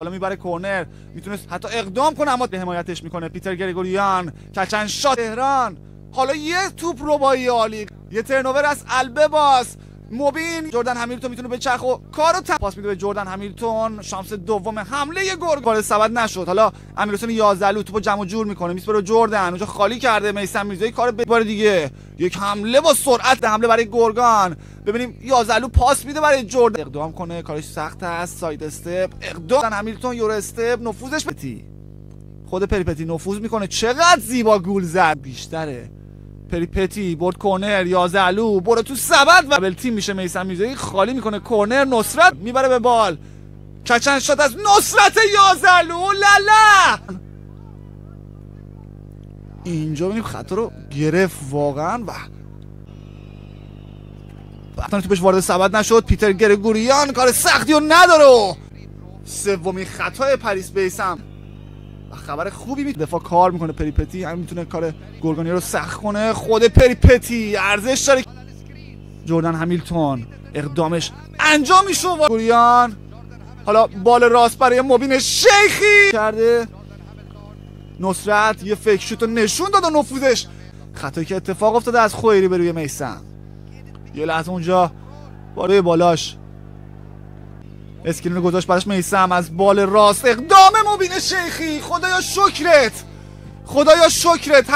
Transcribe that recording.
حالا میبره کورنر، میتونست حتی اقدام کنه اما به حمایتش میکنه. پیتر گریگوریان کچن شات تهران. حالا یه توپ ربایی عالی، یه ترنوور از البباس موبین. جردن همیلتون میتونه به چرخ و کارو پاس میده به جردن همیلتون. شانس دوم حمله گل سبد نشد. حالا امیرحسین یازدلو توپو جمع جور میکنه، میسپره جردن، اونجا خالی کرده. میثم میرزایی کارو ببره دیگه، یک حمله با سرعت، حمله برای گرگان. ببینیم یازدلو پاس میده برای جردن، اقدام کنه، کارش سخت است. ساید استپ اقدام همیلتون، یورو استپ، نفوذش پتی. خود پریپتی نفوذ میکنه، چقدر زیبا گول زد. بیشتره پریپتی برد کورنر، یازدلو برو تو سبد و بل تیم میشه. میثم میرزایی خالی میکنه کورنر، نصرت میبره به بال، کچن شات از نصرت یازدلو. لالا اینجا ببینیم خطا رو گرفت واقعا و وقتی توپش وارد سبد نشد. پیتر گریگوریان کار سختی رو نداره. سومین خطای پاریس بیسم و خبر خوبی دفاع کار میکنه. پریپتی همین میتونه کار گرگانی رو سخت کنه. خود پریپتی ارزش داره. جردن همیلتون اقدامش انجام میشه. گریگوریان حالا بال راست برای موبین شیخی کرده. نصرت یه فیک شوت رو نشون داد و نفوذش. خطایی که اتفاق افتاده از خویری به روی میثم. یه لحظه اونجا بالای بالاش اسکرین رو گذاشت براش میثم از بال راست. اقدام موبین شیخی، خدایا شکرت، خدایا شکرت.